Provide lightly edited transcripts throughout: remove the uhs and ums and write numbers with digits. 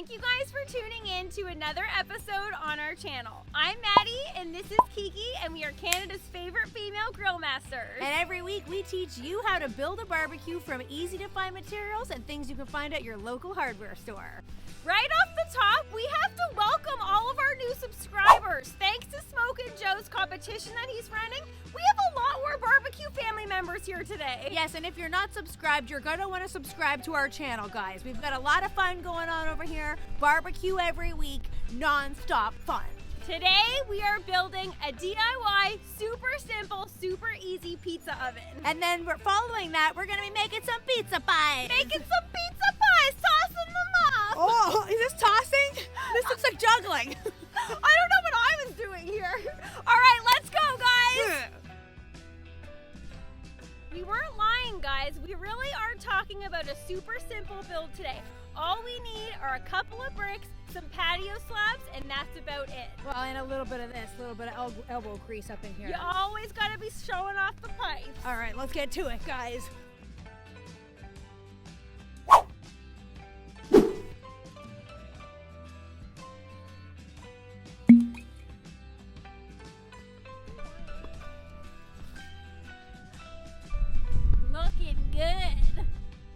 Thank you guys for tuning in to another episode on our channel. I'm Maddie and this is Kiki, and we are Canada's favorite female grill masters. And every week we teach you how to build a barbecue from easy to find materials and things you can find at your local hardware store. Right off the top, we have to welcome all of our new subscribers. Thanks to Smoke and Joe's competition that he's running, we have a lot more barbecue family members here today. Yes, and if you're not subscribed, you're going to want to subscribe to our channel, guys. We've got a lot of fun going on over here. Barbecue every week, non-stop fun. Today, we are building a DIY, super simple, super easy pizza oven. And then following that, we're going to be making some pizza pies. Making some pizza pies, tossing them up. Oh, is this tossing? This looks like juggling. I don't know what I was doing here. All right, let's go, guys. We weren't lying, guys. We really are talking about a super simple build today. All we need are a couple of bricks, some patio slabs, and that's about it. Well, and a little bit of this, a little bit of elbow grease up in here. You always gotta be showing off the pipes. All right, let's get to it, guys. Looking good.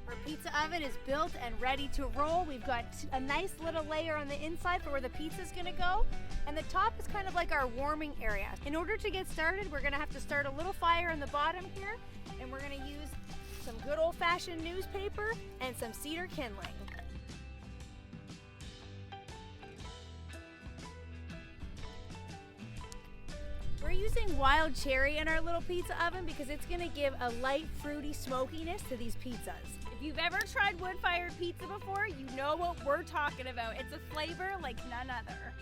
Our pizza oven is built and ready to roll. We've got a nice little layer on the inside for where the pizza's gonna go. And the top is kind of like our warming area. In order to get started, we're gonna have to start a little fire in the bottom here. And we're gonna use some good old-fashioned newspaper and some cedar kindling. We're using wild cherry in our little pizza oven because it's gonna give a light, fruity smokiness to these pizzas. If you've ever tried wood-fired pizza before, you know what we're talking about. It's a flavor like none other.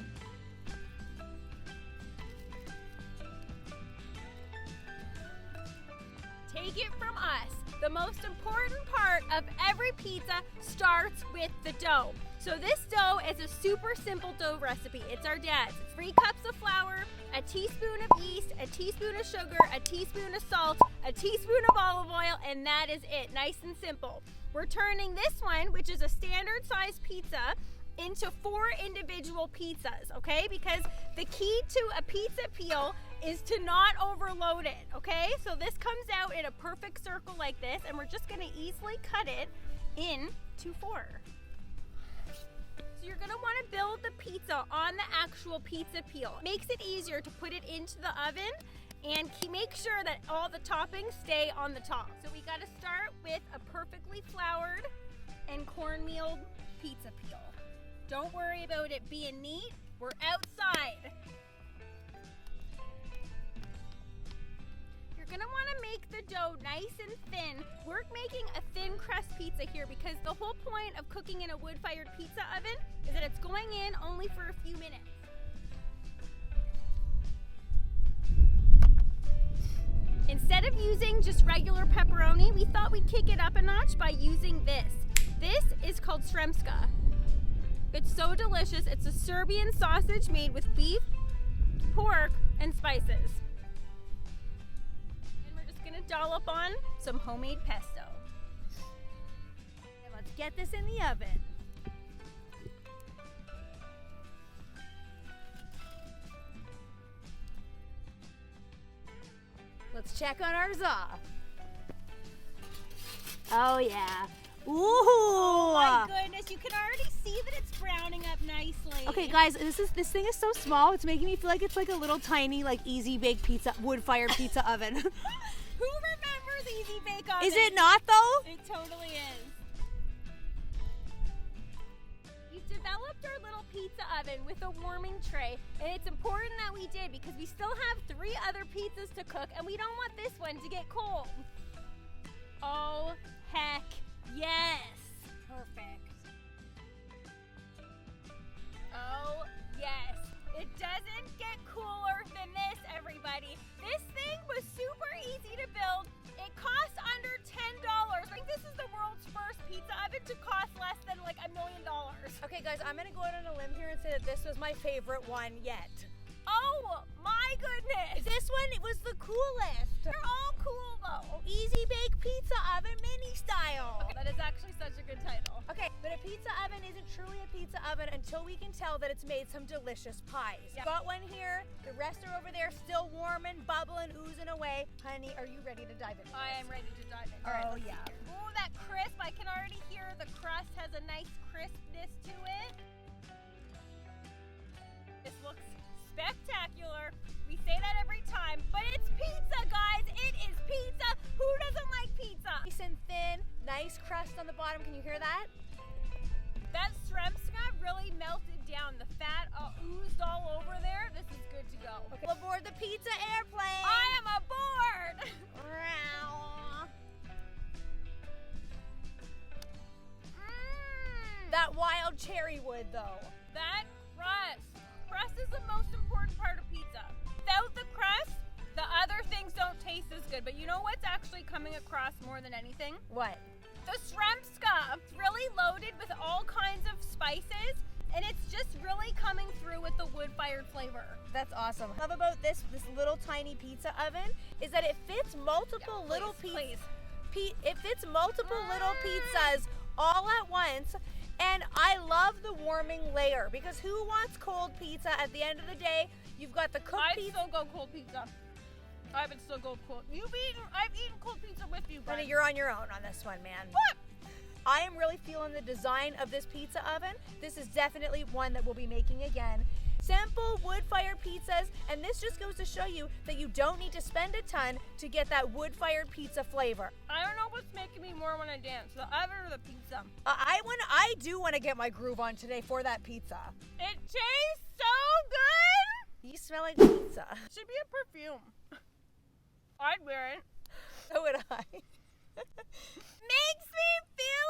Take it from us. The most important part of every pizza starts with the dough. So this dough is a super simple dough recipe. It's our dad's. It's 3 cups of flour, a teaspoon of yeast, a teaspoon of sugar, a teaspoon of salt, a teaspoon of olive oil, and that is it. Nice and simple. We're turning this one, which is a standard size pizza, into 4 individual pizzas, okay? Because the key to a pizza peel is to not overload it, okay? So this comes out in a perfect circle like this, and we're just gonna easily cut it into 4. So you're gonna wanna build the pizza on the actual pizza peel. It makes it easier to put it into the oven and make sure that all the toppings stay on the top. So we gotta start with a perfectly floured and cornmeal pizza peel. Don't worry about it being neat, we're outside. You're gonna wanna make the dough nice and thin. We're making a thin crust pizza here because the whole point of cooking in a wood-fired pizza oven is that it's going in only for a few minutes. Instead of using just regular pepperoni, we thought we'd kick it up a notch by using this. This is called sremska. It's so delicious. It's a Serbian sausage made with beef, pork, and spices. And we're just gonna dollop on some homemade pesto. And let's get this in the oven. Let's check on our za. Oh yeah. Ooh! Oh my goodness, you can already see that it's browning up nicely. Okay, guys, this thing is so small. It's making me feel like it's like a little tiny, like easy bake pizza, wood-fired pizza oven. Who remembers Easy Bake Oven? Is it not though? It totally is. We've developed our little pizza oven with a warming tray, and it's important that we did because we still have 3 other pizzas to cook, and we don't want this one to get cold. Oh, heck. Yes. Perfect. Oh, yes. It doesn't get cooler than this, everybody. This thing was super easy to build. It cost under $10. I think this is the world's first pizza oven to cost less than like $1 million. Okay, guys, I'm gonna go out on a limb here and say that this was my favorite one yet. Oh, my goodness. This one, it was the coolest. They're all cool, though. Easy Bake Pizza Oven Mini Style. Okay, that is actually such a good title. Okay, but a pizza oven isn't truly a pizza oven until we can tell that it's made some delicious pies. Yep. Got one here. The rest are over there, still warming, bubbling, oozing away. Honey, are you ready to dive in? I am ready to dive in. All right, Oh, let's see yeah. here. Ooh, that crisp. I can already hear the crust has a nice crispness to it. This looks spectacular. We say that every time, but it's pizza, guys. It is pizza. Who doesn't like pizza? Nice and thin, nice crust on the bottom. Can you hear that? That Sremska really melted down. The fat oozed all over there. This is good to go. Okay. Aboard the pizza airplane. I am aboard. That wild cherry wood, though. That crust. Crust is the most important part of pizza. Without the crust, the other things don't taste as good. But you know what's actually coming across more than anything? What? The Sremska. It's really loaded with all kinds of spices, and it's just really coming through with the wood-fired flavor. That's awesome. How about this little tiny pizza oven? Is that it fits multiple little pizzas. It fits multiple little pizzas all at once. And I love the warming layer because who wants cold pizza at the end of the day? You've got the cooked pizza. I'd still go cold pizza. I would still go cold. I've eaten cold pizza with you, Honey, you're on your own on this one, man. What? I am really feeling the design of this pizza oven. This is definitely one that we'll be making again. Simple wood-fired pizzas, and this just goes to show you that you don't need to spend a ton to get that wood-fired pizza flavor. I don't know what's making me more want to dance, the oven or the pizza. I do want to get my groove on today for that pizza. It tastes so good. You smell like pizza. Should be a perfume. I'd wear it. So would I. Makes me feel